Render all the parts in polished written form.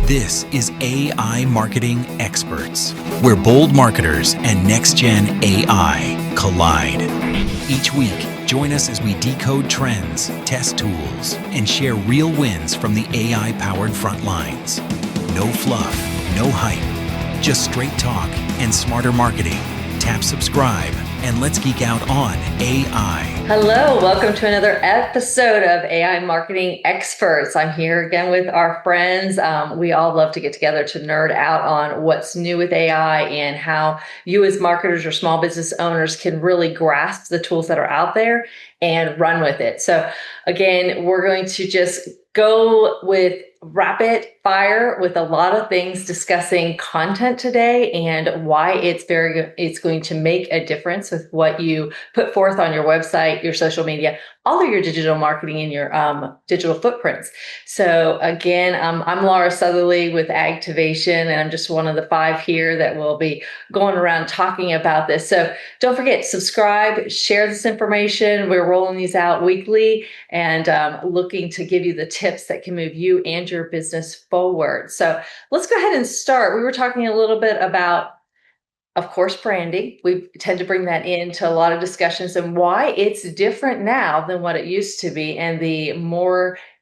This is AI Marketing Experts, where bold marketers and next-gen AI collide. Each week, join us as we decode trends, test tools, and share real wins from the AI-powered front lines. No fluff, no hype, just straight talk and smarter marketing. Tap subscribe and let's geek out on AI. Hello, welcome to another episode of AI Marketing Experts. I'm here again with our friends. We all love to get together to nerd out on what's new with AI and how you as marketers or small business owners can really grasp the tools that are out there and run with it. So again, we're going to just go with rapid fire with a lot of things discussing content today and why it's going to make a difference with what you put forth on your website, your social media, all of your digital marketing and your digital footprints. So again, I'm Laura Southerly with Activation, and I'm just one of the 5 here that will be going around talking about this. So don't forget, subscribe, share this information. We're rolling these out weekly and looking to give you the tips that can move you and your business forward. So let's go ahead and start. We were talking a little bit about, of course, branding. We tend to bring that into a lot of discussions and why it's different now than what it used to be, and the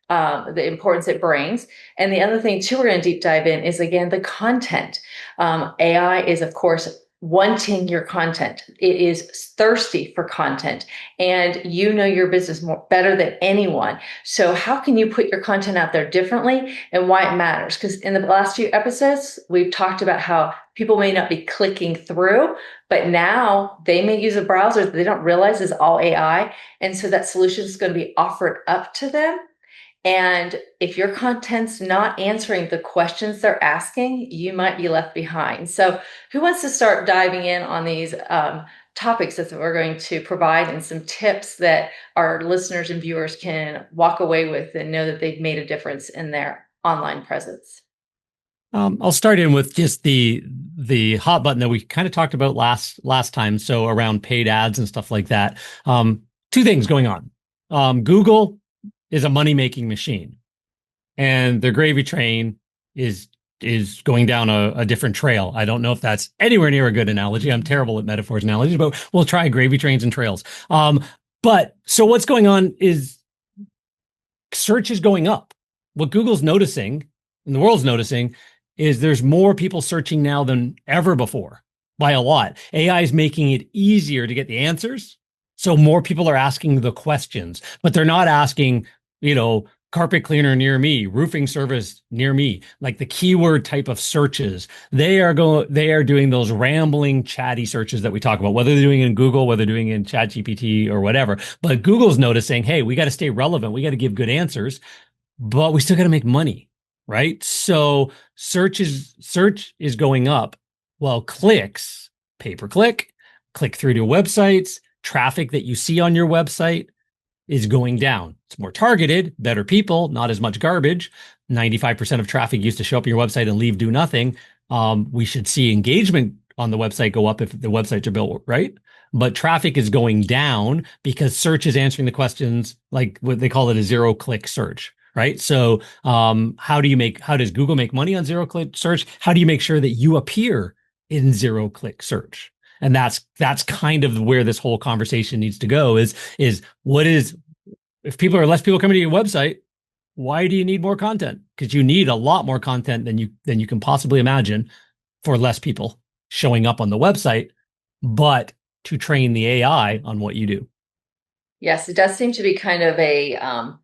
importance it brings. And the other thing too, we're going to deep dive in is, again, the content. AI is, of course, wanting your content. It is thirsty for content, and you know your business better than anyone. So how can you put your content out there differently and why it matters? Because in the last few episodes, we've talked about how people may not be clicking through, but now they may use a browser that they don't realize is all AI. And so that solution is going to be offered up to them. And if your content's not answering the questions they're asking, you might be left behind. So who wants to start diving in on these topics that we're going to provide, and some tips that our listeners and viewers can walk away with and know that they've made a difference in their online presence? I'll start in with just the hot button that we kind of talked about last time. So around paid ads and stuff like that. 2 things going on. Google is a money-making machine, and their gravy train is going down a different trail. I don't know if that's anywhere near a good analogy. I'm terrible at metaphors and analogies, but we'll try gravy trains and trails. But so what's going on is search is going up. What Google's noticing and the world's noticing is there's more people searching now than ever before, by a lot. AI is making it easier to get the answers. So more people are asking the questions, but they're not asking, carpet cleaner near me, roofing service near me, like the keyword type of searches. They are doing those rambling, chatty searches that we talk about, whether they're doing it in Google, whether they're doing it in ChatGPT or whatever. But Google's noticing, hey, we got to stay relevant. We got to give good answers, but we still got to make money, right? So search is going up. Well, clicks, pay-per-click, click through to websites, traffic that you see on your website is going down. It's more targeted, better people, not as much garbage. 95% of traffic used to show up on your website and leave, do nothing. We should see engagement on the website go up if the websites are built right. But traffic is going down because search is answering the questions, like what they call it, a zero-click search, right? So how does Google make money on zero-click search? How do you make sure that you appear in zero-click search? And that's kind of where this whole conversation needs to go is if less people coming to your website, why do you need more content? Because you need a lot more content than you can possibly imagine for less people showing up on the website, but to train the AI on what you do. Yes, it does seem to be kind of a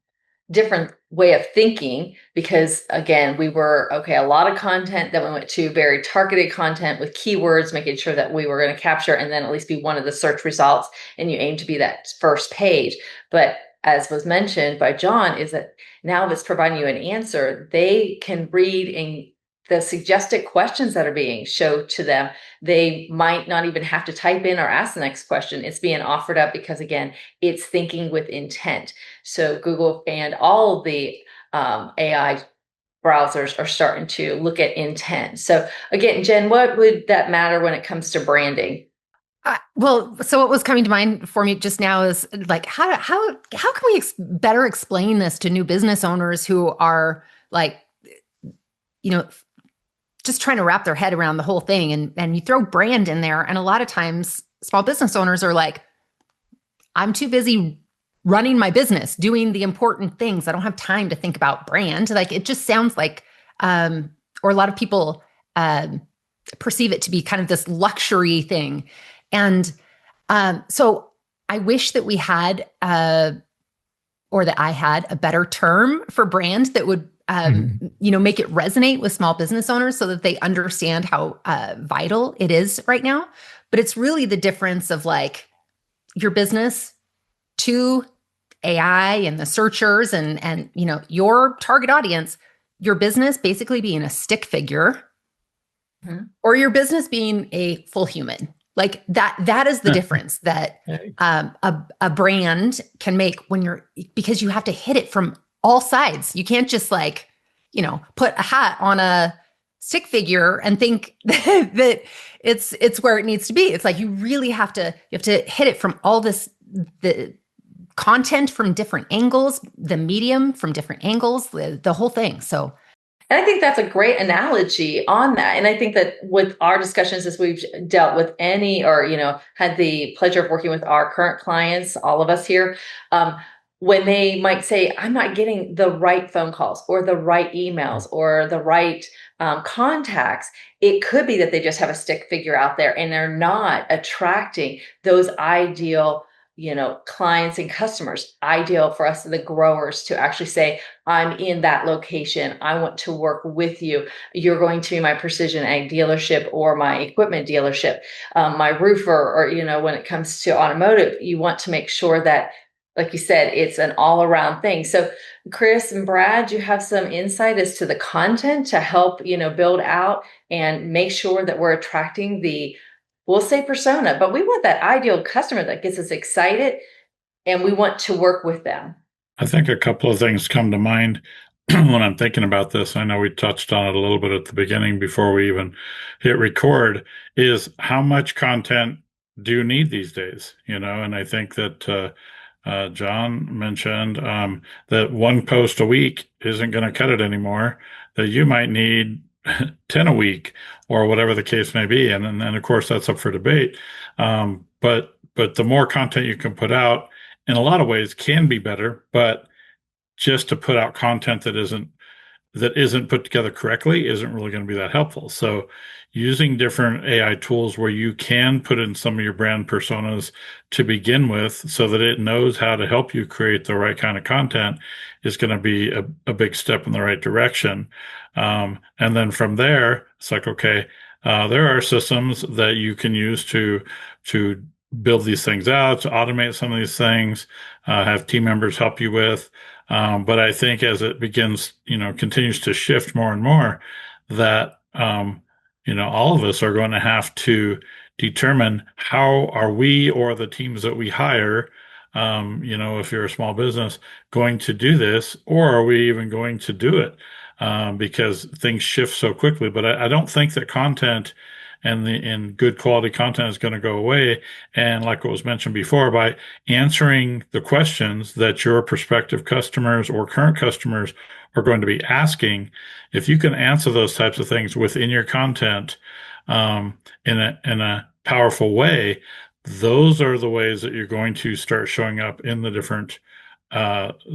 different way of thinking, because again, we were a lot of content, then we went to very targeted content with keywords, making sure that we were going to capture and then at least be one of the search results, and you aim to be that first page. But as was mentioned by John, is that now if it's providing you an answer, they can read and the suggested questions that are being showed to them, they might not even have to type in or ask the next question. It's being offered up because, again, it's thinking with intent. So Google and all of the AI browsers are starting to look at intent. So again, Jen, what would that matter when it comes to branding? So what was coming to mind for me just now is like, how can we better explain this to new business owners who are like you know, just trying to wrap their head around the whole thing. And you throw brand in there. And a lot of times small business owners are like, I'm too busy running my business, doing the important things. I don't have time to think about brand. Like it just sounds like, or a lot of people perceive it to be kind of this luxury thing. And so I wish that we had, or that I had a better term for brand that would, make it resonate with small business owners so that they understand how vital it is right now. But it's really the difference of like your business to AI and the searchers and your target audience, your business basically being a stick figure, or your business being a full human. Like that is the difference that a brand can make because you have to hit it from all sides. You can't just put a hat on a stick figure and think that it's where it needs to be. It's like you really have to hit it from all the content from different angles, the medium from different angles, the whole thing. So and I think that's a great analogy on that. And I think that with our discussions as we've dealt with had the pleasure of working with our current clients, all of us here, when they might say, I'm not getting the right phone calls or the right emails or the right contacts, it could be that they just have a stick figure out there and they're not attracting those ideal clients and customers. Ideal for us, the growers, to actually say, I'm in that location. I want to work with you. You're going to be my precision ag dealership or my equipment dealership, my roofer, or, when it comes to automotive, you want to make sure that, like you said, it's an all around thing. So Chris and Brad, you have some insight as to the content to help, build out and make sure that we're attracting we'll say persona, but we want that ideal customer that gets us excited and we want to work with them. I think a couple of things come to mind when I'm thinking about this. I know we touched on it a little bit at the beginning before we even hit record, is how much content do you need these days? And I think that John mentioned that one post a week isn't going to cut it anymore, that you might need 10 a week or whatever the case may be. And then of course that's up for debate. But the more content you can put out in a lot of ways can be better, but just to put out content that isn't put together correctly isn't really going to be that helpful. So using different AI tools where you can put in some of your brand personas to begin with so that it knows how to help you create the right kind of content is going to be a big step in the right direction. And then from there, it's like, okay, there are systems that you can use to build these things out, to automate some of these things, have team members help you with. But I think as it continues to shift more and more, that, all of us are going to have to determine how are we or the teams that we hire, if you're a small business, going to do this, or are we even going to do it? Because things shift so quickly. But I don't think that content and good quality content is going to go away. And like what was mentioned before, by answering the questions that your prospective customers or current customers are going to be asking, if you can answer those types of things within your content in a powerful way, those are the ways that you're going to start showing up in the different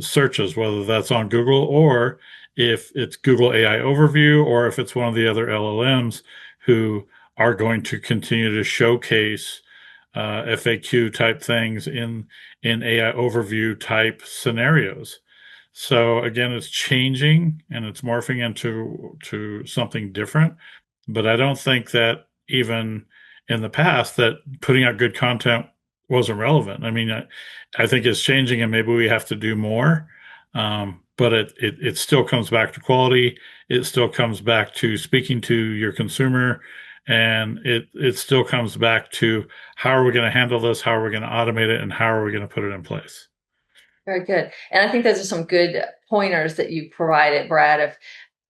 searches, whether that's on Google or if it's Google AI Overview or if it's one of the other LLMs who are going to continue to showcase FAQ type things in AI overview type scenarios. So again, it's changing and it's morphing into something different. But I don't think that even in the past that putting out good content wasn't relevant. I mean, I think it's changing and maybe we have to do more. But it still comes back to quality. It still comes back to speaking to your consumer. And it still comes back to how are we going to handle this? How are we going to automate it? And how are we going to put it in place? Very good. And I think those are some good pointers that you provided, Brad, of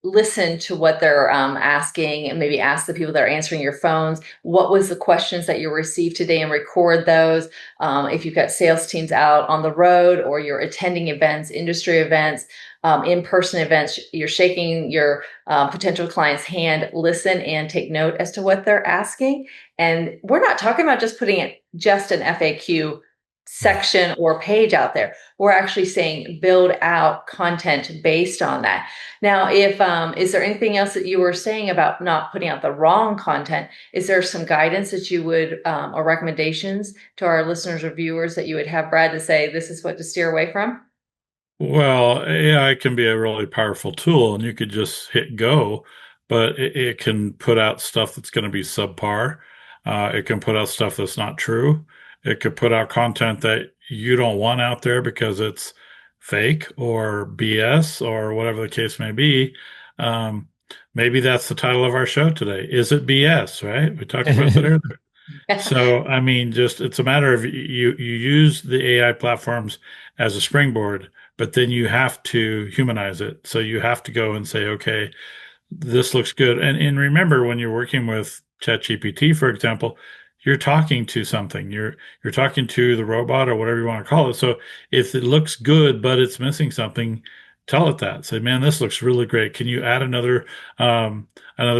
listen to what they're asking, and maybe ask the people that are answering your phones, what was the questions that you received today, and record those. If you've got sales teams out on the road, or you're attending events, industry events, in-person events, you're shaking your potential client's hand, listen and take note as to what they're asking. And we're not talking about just putting it just an FAQ section or page out there. We're actually saying build out content based on that. Now, if is there anything else that you were saying about not putting out the wrong content? Is there some guidance that you would or recommendations to our listeners or viewers that you would have, Brad, to say this is what to steer away from? Well, AI can be a really powerful tool, and you could just hit go, but it can put out stuff that's going to be subpar. It can put out stuff that's not true. It could put out content that you don't want out there because it's fake or BS or whatever the case may be. Um, Maybe that's the title of our show today. Is it BS, right? We talked about that earlier. So, I mean, just it's a matter of you use the AI platforms as a springboard, but then you have to humanize it. So you have to go and say, okay, this looks good. And remember, when you're working with ChatGPT, for example, you're talking to something. You're talking to the robot or whatever you want to call it. So if it looks good but it's missing something, tell it that. Say, man, this looks really great. Can you add another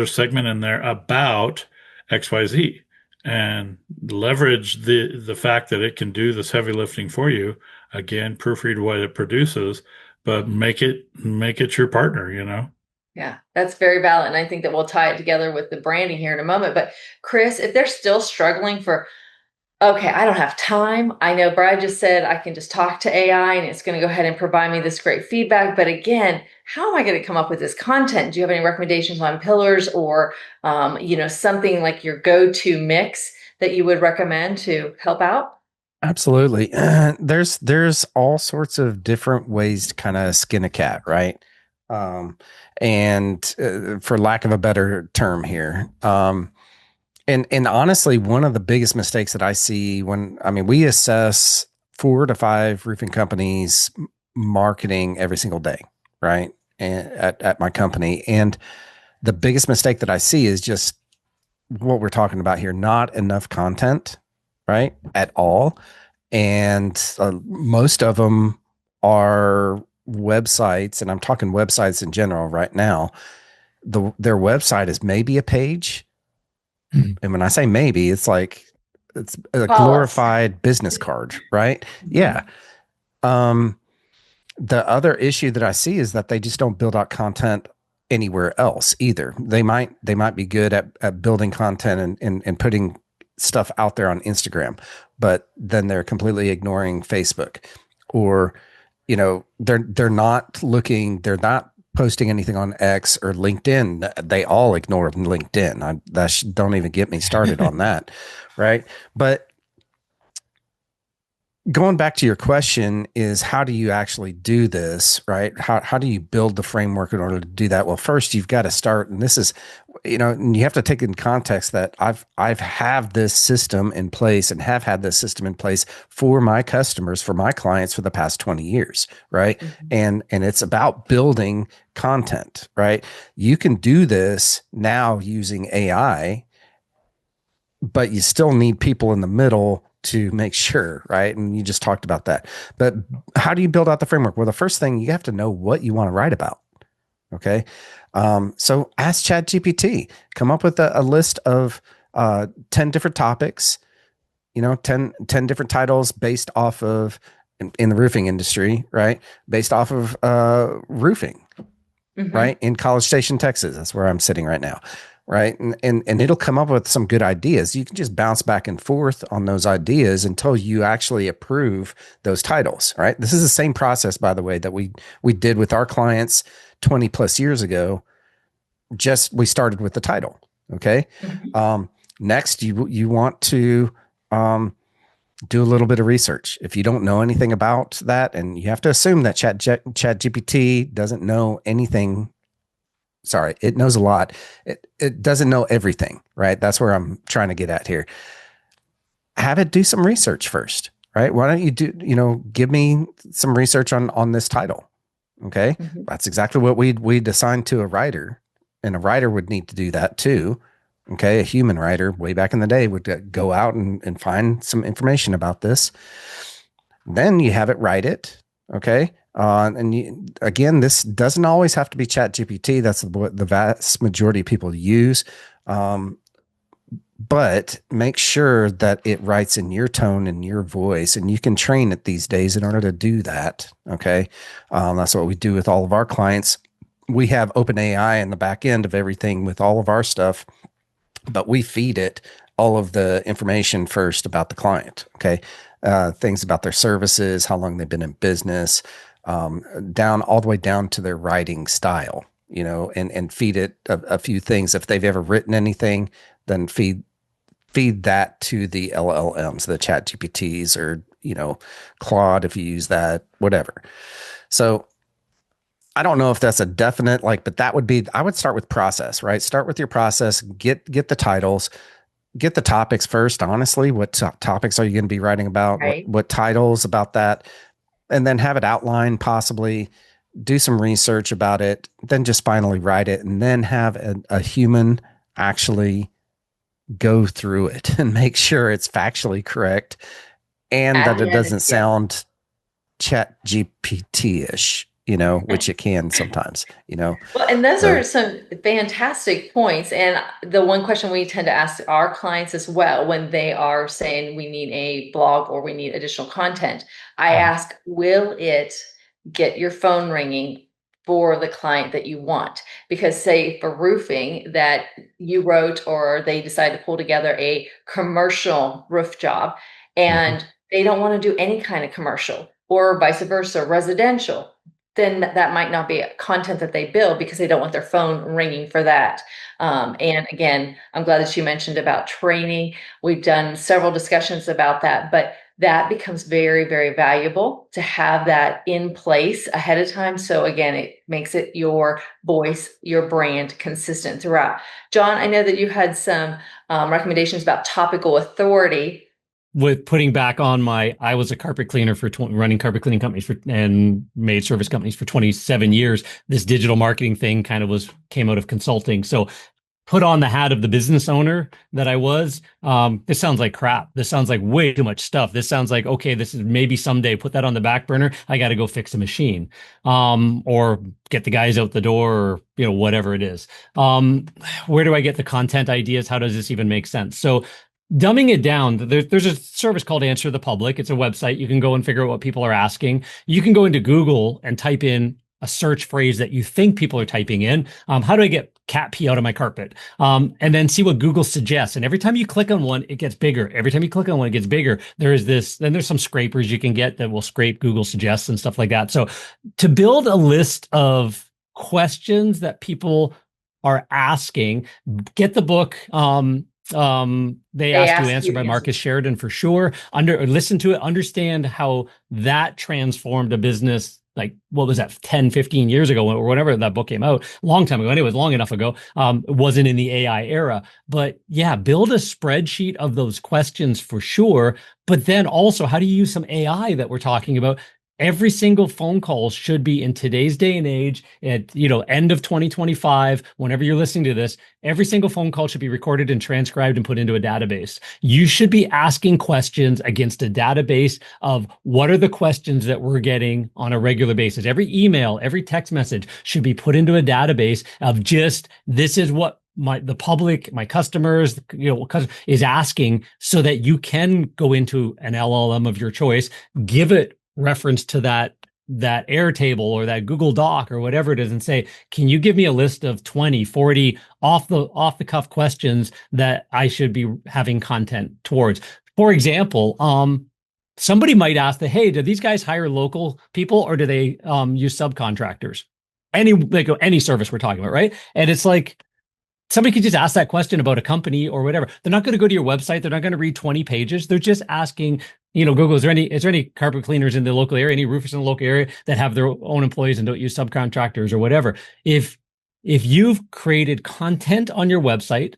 segment in there about XYZ? And leverage the fact that it can do this heavy lifting for you. Again, proofread what it produces, but make it your partner, you know? Yeah, that's very valid. And I think that we'll tie it together with the branding here in a moment. But Chris, if they're still struggling for, okay, I don't have time. I know Brad just said I can just talk to AI and it's going to go ahead and provide me this great feedback. But again, how am I going to come up with this content? Do you have any recommendations on pillars or, something like your go-to mix that you would recommend to help out? Absolutely. There's all sorts of different ways to kind of skin a cat, right? And for lack of a better term here, and honestly, one of the biggest mistakes that I see we assess 4 to 5 roofing companies marketing every single day, right? And at my company, and the biggest mistake that I see is just what we're talking about here: not enough content, right, at all. And most of them are websites, and I'm talking websites in general right now. Their website is maybe a page. And when I say maybe, it's like it's a glorified business card, right? Yeah. The other issue that I see is that they just don't build out content anywhere else either. They might be good at building content and putting stuff out there on Instagram, but then they're completely ignoring Facebook, or they're not posting anything on X or LinkedIn. They all ignore LinkedIn. Don't even get me started on that. Right. But going back to your question is, how do you actually do this? Right. How do you build the framework in order to do that? Well, first you've got to start, and this is, and you have to take in context that I've have this system in place and have had this system in place for my customers, for my clients for the past 20 years. Right. Mm-hmm. And it's about building content, right? You can do this now using AI, but you still need people in the middle to make sure, right? And you just talked about that. But how do you build out the framework? Well, the first thing, you have to know what you want to write about. Okay. So ask ChatGPT, come up with a list of 10 different topics, 10 different titles based off of, in the roofing industry, right? Based off of roofing, mm-hmm. right? In College Station, Texas. That's where I'm sitting right now. Right. And it'll come up with some good ideas. You can just bounce back and forth on those ideas until you actually approve those titles. Right. This is the same process, by the way, that we did with our clients 20 plus years ago. Just we started with the title. Okay. Mm-hmm. Next, you want to do a little bit of research. If you don't know anything about that, and you have to assume that ChatGPT doesn't know anything. Sorry, it knows a lot. It doesn't know everything, right? That's where I'm trying to get at here. Have it do some research first, right? Why don't you give me some research on this title, Okay. Mhm. That's exactly what we'd assign to a writer. And a writer would need to do that too. Okay. A human writer way back in the day would go out and find some information about this. Then you have it write it. Okay. Again, this doesn't always have to be Chat GPT. That's what the vast majority of people use. But make sure that it writes in your tone and your voice, and you can train it these days in order to do that. Okay. That's what we do with all of our clients. We have OpenAI in the back end of everything with all of our stuff, but we feed it all of the information first about the client. Okay. Things about their services, how long they've been in business, down all the way down to their writing style, and feed it a few things. If they've ever written anything, then feed that to the LLMs, the Chat GPTs, or Claude if you use that, whatever. So I don't know if that's a definite but that would be, I would start with process, right? Start with your process, get the titles, get the topics first. Honestly, what topics are you going to be writing about? Right. What titles about that? And then have it outlined, possibly do some research about it, then just finally write it, and then have a human actually go through it and make sure it's factually correct and At that the it end, doesn't sound Chat GPT-ish, which it can sometimes, Well, and those So- are some fantastic points. And the one question we tend to ask our clients as well when they are saying we need a blog or we need additional content, I Mhm. ask, will it get your phone ringing for the client that you want? Because say for roofing that you wrote or they decide to pull together a commercial roof job and they don't want to do any kind of commercial or vice versa, residential, then that might not be content that they build because they don't want their phone ringing for that. And again, I'm glad that you mentioned about training. We've done several discussions about that, but that becomes very, very valuable to have that in place ahead of time. So again, it makes it your voice, your brand consistent throughout. John, I know that you had some recommendations about topical authority. With putting back on I was a carpet cleaner running carpet cleaning companies and maid service companies for 27 years. This digital marketing thing kind of came out of consulting. So put on the hat of the business owner that I was. This sounds like crap. This sounds like way too much stuff. This sounds like, okay, this is maybe someday put that on the back burner. I got to go fix a machine, or get the guys out the door, or, whatever it is. Where do I get the content ideas? How does this even make sense? So dumbing it down, there's a service called Answer the Public. It's a website. You can go and figure out what people are asking. You can go into Google and type in a search phrase that you think people are typing in. How do I get cat pee out of my carpet? And then see what Google suggests. And every time you click on one, it gets bigger. Every time you click on one, it gets bigger. Then there's some scrapers you can get that will scrape Google suggests and stuff like that. So to build a list of questions that people are asking, get the book. They ask you answer by Marcus Sheridan for sure. Listen to it, understand how that transformed a business. Like, what was that, 10, 15 years ago or whenever that book came out, a long time ago. Anyway, it was long enough ago. It wasn't in the AI era, but yeah, build a spreadsheet of those questions for sure. But then also, how do you use some AI that we're talking about? Every single phone call should be, in today's day and age, at end of 2025, whenever you're listening to this, every single phone call should be recorded and transcribed and put into a database. You should be asking questions against a database of what are the questions that we're getting on a regular basis. Every email, every text message should be put into a database of just, this is what the public, my customers, is asking, so that you can go into an LLM of your choice, give it reference to that Airtable or that Google Doc or whatever it is, and say, can you give me a list of 20, 40 off the cuff questions that I should be having content towards? For example, somebody might ask hey, do these guys hire local people or do they use subcontractors? Any service we're talking about, right? And it's like, somebody could just ask that question about a company or whatever. They're not going to go to your website. They're not going to read 20 pages. They're just asking, Google, is there any carpet cleaners in the local area, any roofers in the local area that have their own employees and don't use subcontractors or whatever? If you've created content on your website,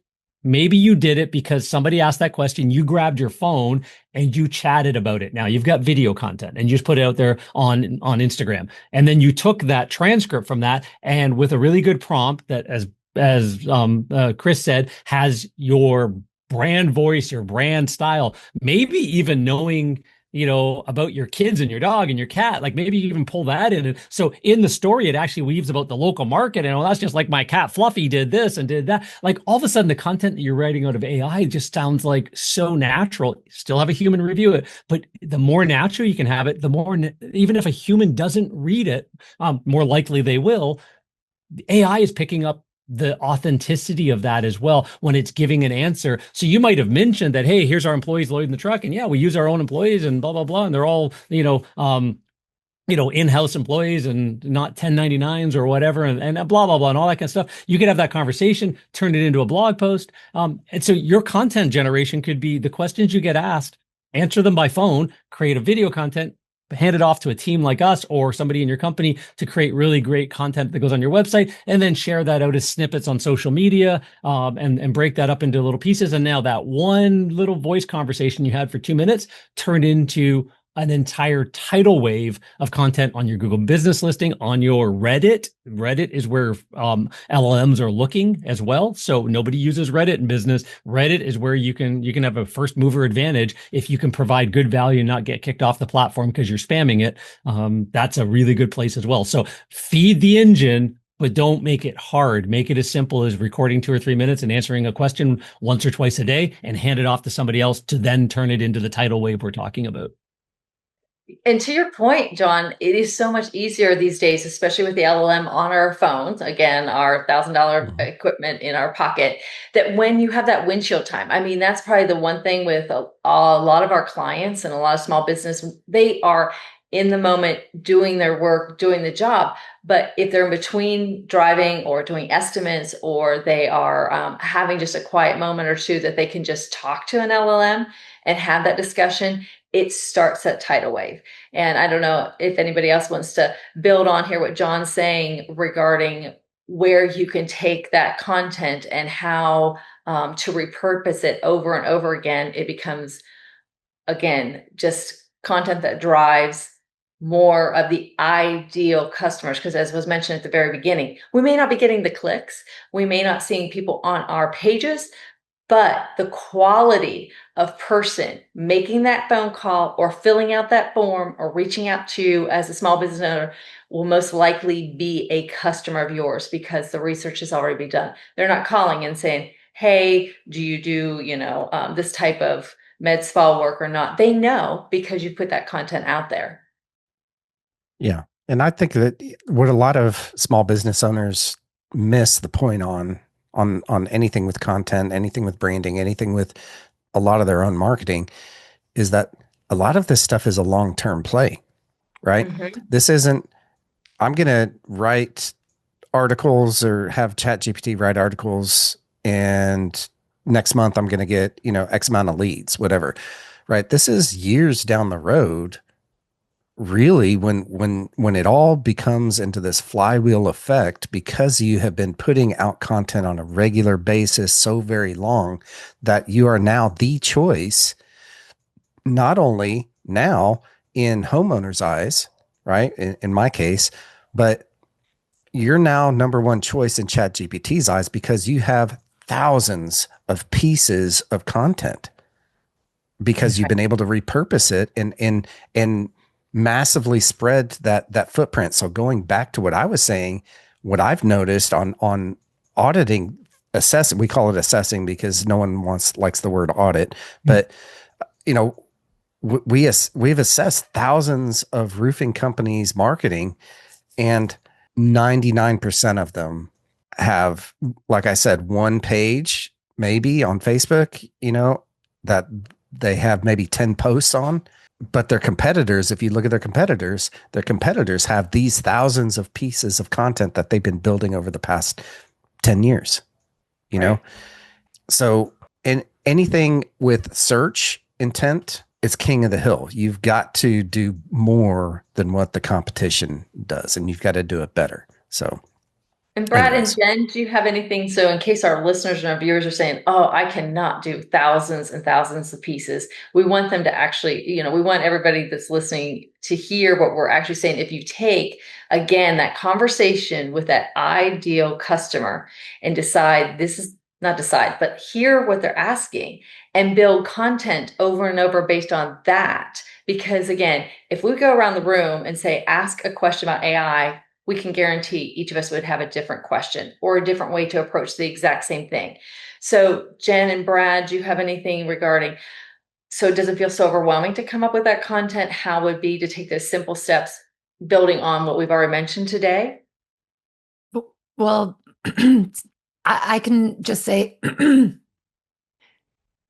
Maybe you did it because somebody asked that question, you grabbed your phone and you chatted about it. Now you've got video content and you just put it out there on Instagram. And then you took that transcript from that, and with a really good prompt that, as Chris said, has your brand voice, your brand style, maybe even knowing, about your kids and your dog and your cat. Like maybe you even pull that in. And so in the story, it actually weaves about the local market. And that's just like my cat Fluffy did this and did that. Like all of a sudden, the content that you're writing out of AI just sounds like so natural. Still have a human review it, but the more natural you can have it, the more, even if a human doesn't read it, more likely they will. AI is picking up the authenticity of that as well when it's giving an answer. So you might have mentioned that, hey, here's our employees loading the truck, and yeah, we use our own employees and blah blah blah, and they're all in-house employees and not 1099s or whatever, and blah blah blah and all that kind of stuff. You could have that conversation, turn it into a blog post, and so your content generation could be the questions you get asked, answer them by phone, create a video content, hand it off to a team like us or somebody in your company to create really great content that goes on your website, and then share that out as snippets on social media, and break that up into little pieces. And now that one little voice conversation you had for 2 minutes turned into an entire tidal wave of content on your Google business listing, on your Reddit. Reddit is where LLMs are looking as well. So nobody uses Reddit in business. Reddit is where you can have a first mover advantage if you can provide good value and not get kicked off the platform because you're spamming it. That's a really good place as well. So feed the engine, but don't make it hard. Make it as simple as recording 2 or 3 minutes and answering a question once or twice a day, and hand it off to somebody else to then turn it into the tidal wave we're talking about. And to your point, John, it is so much easier these days, especially with the LLM on our phones, again, our $1,000 equipment in our pocket, that when you have that windshield time, I mean, that's probably the one thing with a lot of our clients and a lot of small business, they are in the moment doing their work, doing the job. But if they're in between driving or doing estimates, or they are having just a quiet moment or two that they can just talk to an LLM and have that discussion, it starts that tidal wave. And I don't know if anybody else wants to build on here what John's saying regarding where you can take that content and how to repurpose it over and over again. It becomes, again, just content that drives more of the ideal customers. Because as was mentioned at the very beginning, we may not be getting the clicks, we may not seeing people on our pages, but the quality of person making that phone call or filling out that form or reaching out to you as a small business owner will most likely be a customer of yours, because the research has already been done. They're not calling and saying, hey, do you do, this type of med spa work or not? They know because you put that content out there. Yeah. And I think that what a lot of small business owners miss the point on anything with content, anything with branding, anything with a lot of their own marketing, is that a lot of this stuff is a long-term play, right? Mm-hmm. This isn't, I'm going to write articles or have ChatGPT write articles, and next month I'm going to get, X amount of leads, whatever, right? This is years down the road. Really, when it all becomes into this flywheel effect, because you have been putting out content on a regular basis so very long that you are now the choice, not only now in homeowners' eyes, right? In my case, but you're now number one choice in ChatGPT's eyes, because you have thousands of pieces of content, because you've been able to repurpose it and massively spread that footprint. So going back to what I was saying, what I've noticed on auditing, assessing, we call it assessing because no one likes the word audit, but we've assessed thousands of roofing companies' marketing, and 99% of them have, like I said, one page maybe on Facebook, that they have maybe 10 posts on. But their competitors, if you look at their competitors have these thousands of pieces of content that they've been building over the past 10 years, you know? So in anything with search intent, it's king of the hill. You've got to do more than what the competition does, and you've got to do it better. So And Brad and Anyways, Jen, do you have anything? So, in case our listeners and our viewers are saying, "Oh, I cannot do thousands and thousands of pieces," we want them to actually, we want everybody that's listening to hear what we're actually saying. If you take again that conversation with that ideal customer and decide this is not decide, but hear what they're asking and build content over and over based on that. Because again, if we go around the room and say, ask a question about AI, we can guarantee each of us would have a different question or a different way to approach the exact same thing. So, Jen and Brad, do you have anything regarding? So, does it feel so overwhelming to come up with that content? How would be to take those simple steps, building on what we've already mentioned today? Well, I can just say,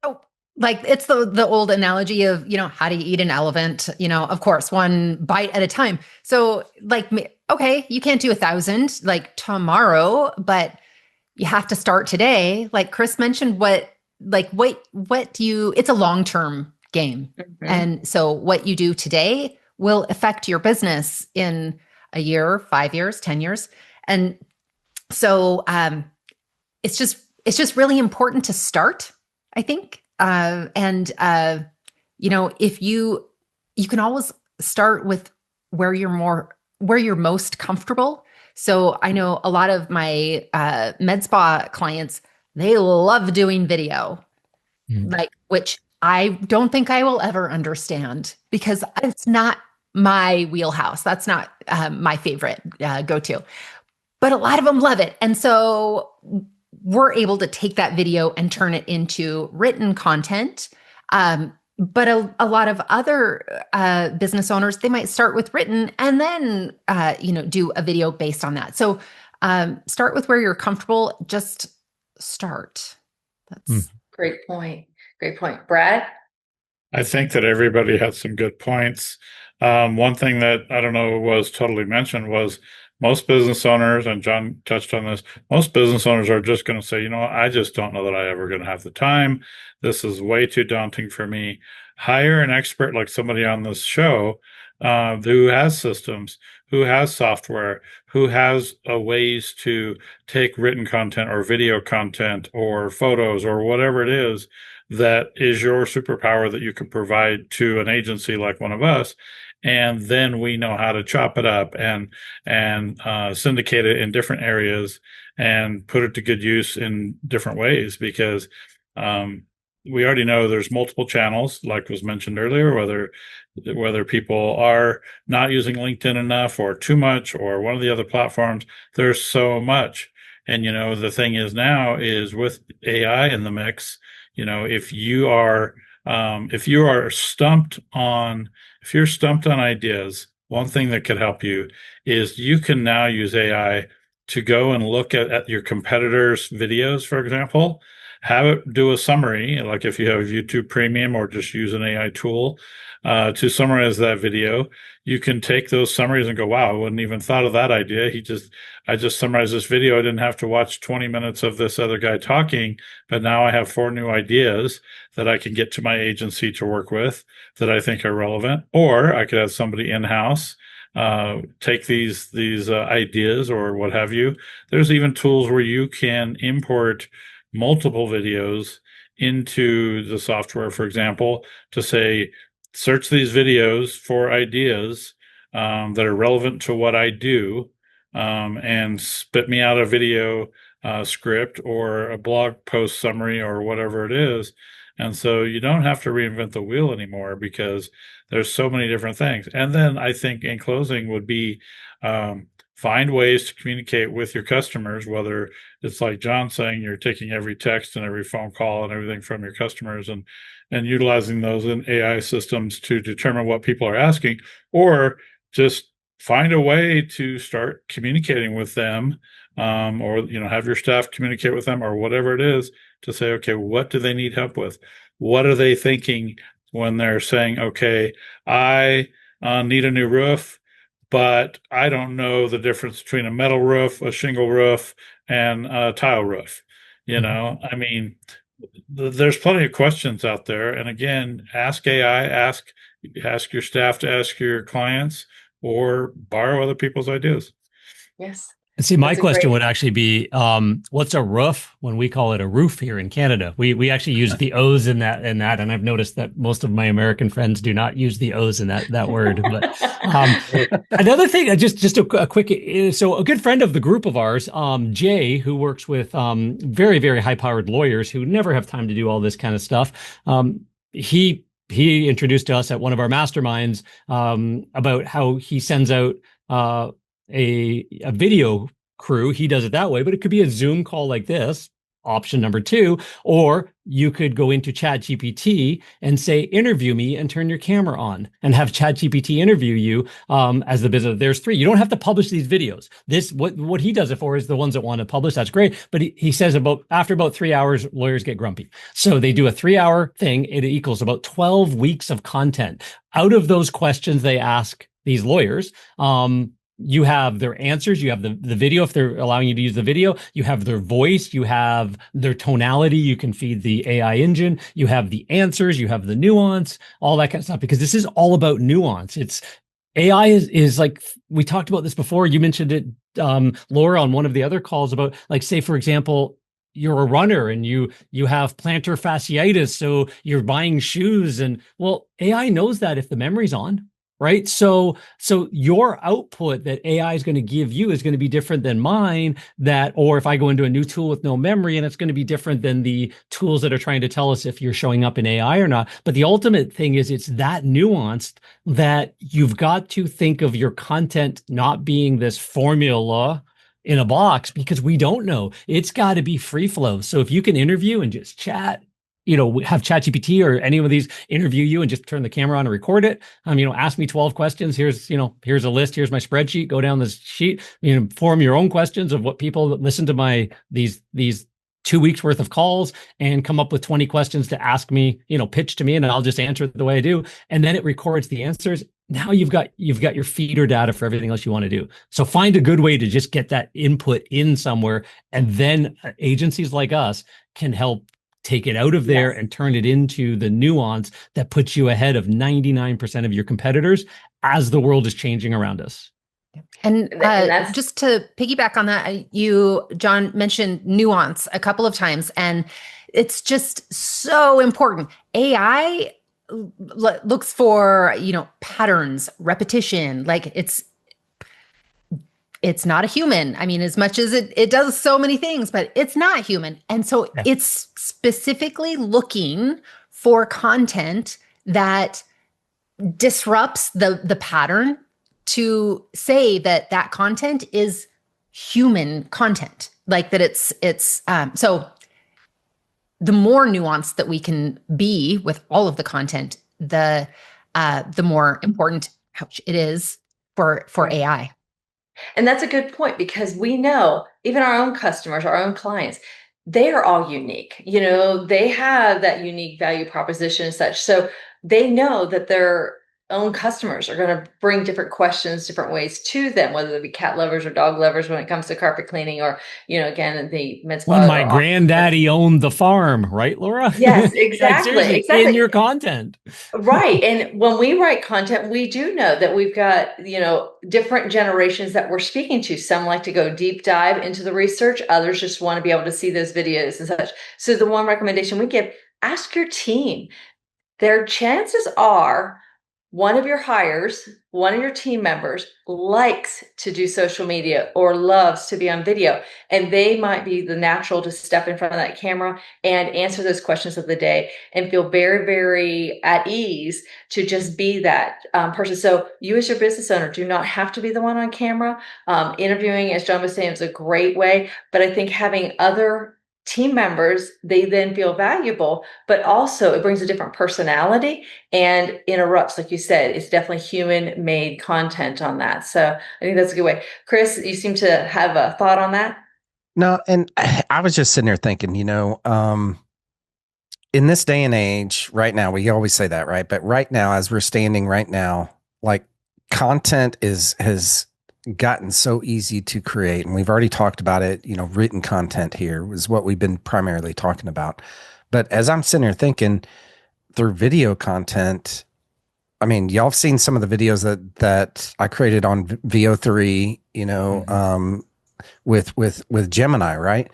oh, like it's the old analogy of, how do you eat an elephant? Of course, one bite at a time. So like, okay, you can't do 1,000 like tomorrow, but you have to start today. Like Chris mentioned, it's a long-term game. Mhm. And so what you do today will affect your business in a year, 5 years, 10 years. And so it's just really important to start, I think. If you can always start with where you're most comfortable. So I know a lot of my med spa clients, they love doing video, like, which I don't think I will ever understand because it's not my wheelhouse. That's not my favorite go-to, but a lot of them love it. And so we're able to take that video and turn it into written content. But a lot of other business owners, they might start with written and then, do a video based on that. So start with where you're comfortable. Just start. That's Great point. Great point. Brad? I think that everybody had some good points. One thing that I don't know was totally mentioned was most business owners, and John touched on this, most business owners are just going to say, I just don't know that I ever going to have the time. This is way too daunting for me. Hire an expert like somebody on this show who has systems, who has software, who has ways to take written content or video content or photos or whatever it is that is your superpower that you can provide to an agency like one of us. And then we know how to chop it up and syndicate it in different areas and put it to good use in different ways because we already know there's multiple channels, like was mentioned earlier, whether people are not using LinkedIn enough or too much or one of the other platforms. There's so much. And the thing is now is with AI in the mix, if you are stumped on if you're stumped on ideas, one thing that could help you is you can now use AI to go and look at your competitors' videos, for example, have it do a summary, like if you have YouTube Premium or just use an AI tool to summarize that video. You can take those summaries and go, wow, I wouldn't even thought of that idea. I just summarized this video. I didn't have to watch 20 minutes of this other guy talking, but now I have 4 new ideas that I can get to my agency to work with that I think are relevant. Or I could have somebody in-house take these ideas or what have you. There's even tools where you can import multiple videos into the software, for example, to say, search these videos for ideas that are relevant to what I do and spit me out a video script or a blog post summary or whatever it is. And so you don't have to reinvent the wheel anymore because there's so many different things. And then I think in closing would be find ways to communicate with your customers, whether it's like John saying you're taking every text and every phone call and everything from your customers and utilizing those in AI systems to determine what people are asking, or just find a way to start communicating with them, or have your staff communicate with them, or whatever it is, to say, okay, what do they need help with? What are they thinking when they're saying, okay, I need a new roof, but I don't know the difference between a metal roof, a shingle roof, and a tile roof. I mean, there's plenty of questions out there. And again, ask AI, ask your staff to ask your clients, or borrow other people's ideas. Yes. And see, my That's a question great. would actually be, what's a roof when we call it a roof here in Canada? We actually use the O's in that, and I've noticed that most of my American friends do not use the O's in that word. But another thing, just a quick, so a good friend of the group of ours, Jay, who works with very, very high-powered lawyers who never have time to do all this kind of stuff. He introduced to us at one of our masterminds about how he sends out a video crew. He does it that way, but it could be a Zoom call like this, option number two, or you could go into ChatGPT and say, interview me and turn your camera on and have ChatGPT interview you as the business. There's three. You don't have to publish these videos. This, what he does it for is the ones that want to publish. That's great. But he says after about 3 hours, lawyers get grumpy. So they do a 3-hour thing. It equals about 12 weeks of content. Out of those questions they ask these lawyers, you have their answers, you have the video, if they're allowing you to use the video, you have their voice, you have their tonality, you can feed the AI engine, you have the answers, you have the nuance, all that kind of stuff, because this is all about nuance. It's AI is like, we talked about this before. You mentioned it, Laura, on one of the other calls about, like, say, for example, you're a runner and you have plantar fasciitis, so you're buying shoes, and well, AI knows that if the memory's on. Right. So your output that AI is going to give you is going to be different than mine, or if I go into a new tool with no memory, and it's going to be different than the tools that are trying to tell us if you're showing up in AI or not. But the ultimate thing is it's that nuanced that you've got to think of your content not being this formula in a box, because we don't know. It's got to be free flow. So if you can interview and just chat, have ChatGPT or any of these interview you and just turn the camera on and record it. Ask me 12 questions. Here's a list. Here's my spreadsheet. Go down this sheet, form your own questions of what people that listen to these 2 weeks worth of calls, and come up with 20 questions to ask me, pitch to me, and I'll just answer it the way I do. And then it records the answers. Now you've got your feeder data for everything else you want to do. So find a good way to just get that input in somewhere. And then agencies like us can help take it out of there and turn it into the nuance that puts you ahead of 99% of your competitors as the world is changing around us. And just to piggyback on that, John, mentioned nuance a couple of times, and it's just so important. AI looks for, patterns, repetition, like it's not a human. I mean, as much as it does so many things, but it's not human. And so it's specifically looking for content that disrupts the pattern to say that content is human content, like that it's so the more nuanced that we can be with all of the content, the more important it is for AI. And that's a good point, because we know even our own customers, our own clients, they are all unique. They have that unique value proposition and such. So they know that their own customers are going to bring different questions, different ways to them, whether they be cat lovers or dog lovers when it comes to carpet cleaning, or, again, the med spa. When my granddaddy owned the farm, right, Laura? Yes, exactly. In your content. Right. And when we write content, we do know that we've got, different generations that we're speaking to. Some like to go deep dive into the research. Others just want to be able to see those videos and such. So the one recommendation we give, ask your team. Their chances are one of your hires, one of your team members likes to do social media or loves to be on video, and they might be the natural to step in front of that camera and answer those questions of the day and feel very, very at ease to just be that person. So you as your business owner do not have to be the one on camera. Interviewing, as John was saying, is a great way, but I think having other team members, they then feel valuable, but also it brings a different personality and interrupts, like you said, it's definitely human made content on that. So I think that's a good way. Chris, you seem to have a thought on that. No, and I was just sitting there thinking, in this day and age right now, we always say that, right? But right now, as we're standing right now, like content has gotten so easy to create. And we've already talked about it, written content here is what we've been primarily talking about. But as I'm sitting here thinking through video content, I mean, y'all have seen some of the videos that I created on VO3, with Gemini, right?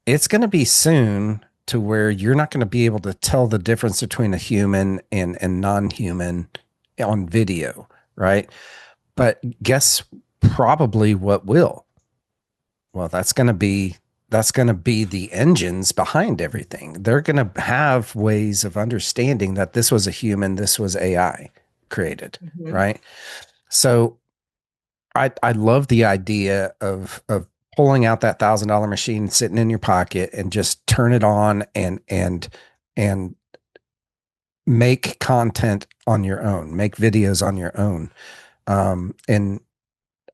It's going to be soon to where you're not going to be able to tell the difference between a human and non-human on video, right? But guess probably what will? Well, that's going to be the engines behind everything. They're going to have ways of understanding that this was a human, this was AI created, right? So I love the idea of pulling out that $1,000 machine sitting in your pocket and just turn it on and make content on your own, make videos on your own. And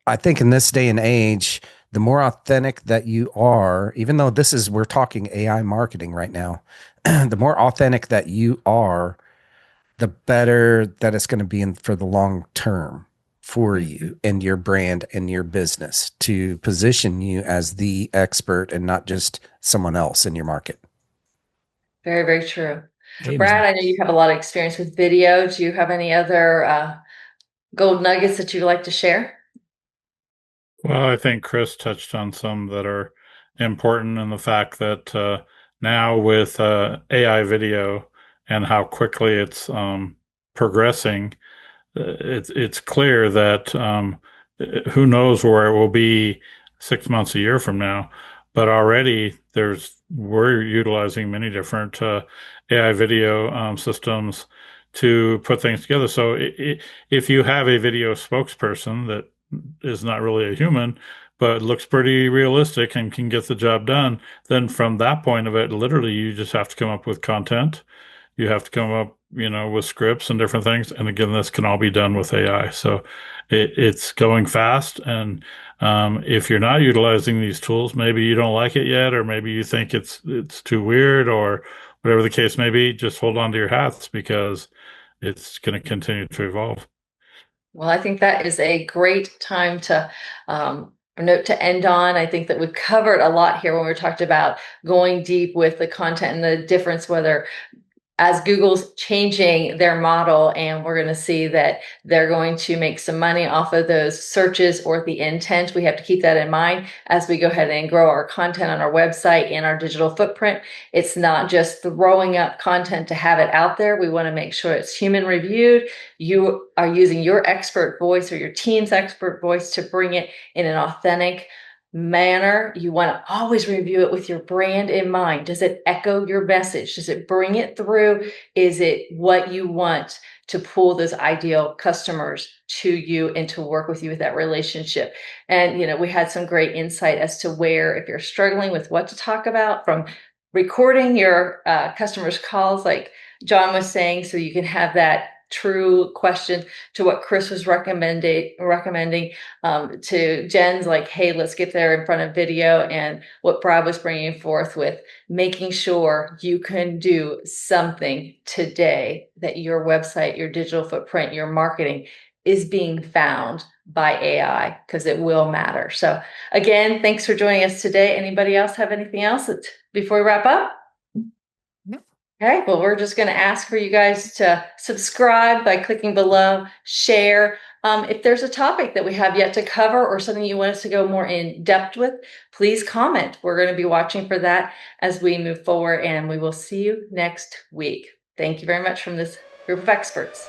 I think in this day and age, the more authentic that you are, even though we're talking AI marketing right now, the more authentic that you are, the better that it's going to be for the long term for you and your brand and your business, to position you as the expert and not just someone else in your market. Very, very true. Amen. Brad, I know you have a lot of experience with video. Do you have any other gold nuggets that you'd like to share? Well, I think Chris touched on some that are important, and the fact that now with AI video and how quickly it's progressing, it's clear that who knows where it will be 6 months, a year from now. But already we're utilizing many different AI video systems to put things together. So if you have a video spokesperson that is not really a human, but looks pretty realistic and can get the job done, then from that point of it, literally you just have to come up with content. You have to come up, with scripts and different things. And again, this can all be done with AI. So it's going fast. And if you're not utilizing these tools, maybe you don't like it yet, or maybe you think it's too weird, or whatever the case may be, just hold on to your hats, because it's going to continue to evolve. Well, I think that is a great time to note to end on. I think that we've covered a lot here when we talked about going deep with the content and the difference, whether as Google's changing their model, and we're going to see that they're going to make some money off of those searches or the intent. We have to keep that in mind as we go ahead and grow our content on our website and our digital footprint. It's not just throwing up content to have it out there. We want to make sure it's human reviewed. You are using your expert voice or your team's expert voice to bring it in an authentic manner. You want to always review it with your brand in mind. Does it echo your message? Does it bring it through? Is it what you want to pull those ideal customers to you and to work with you with that relationship? And, we had some great insight as to where, if you're struggling with what to talk about, from recording your customers' calls, like John was saying, so you can have that true question, to what Chris was recommending to Jen's, like, hey, let's get there in front of video, and what Brad was bringing forth with making sure you can do something today, that your website, your digital footprint, your marketing is being found by AI, because it will matter. So again, thanks for joining us today. Anybody else have anything else before we wrap up? Okay, well, we're just going to ask for you guys to subscribe by clicking below, share. If there's a topic that we have yet to cover or something you want us to go more in depth with, please comment. We're going to be watching for that as we move forward, and we will see you next week. Thank you very much from this group of experts.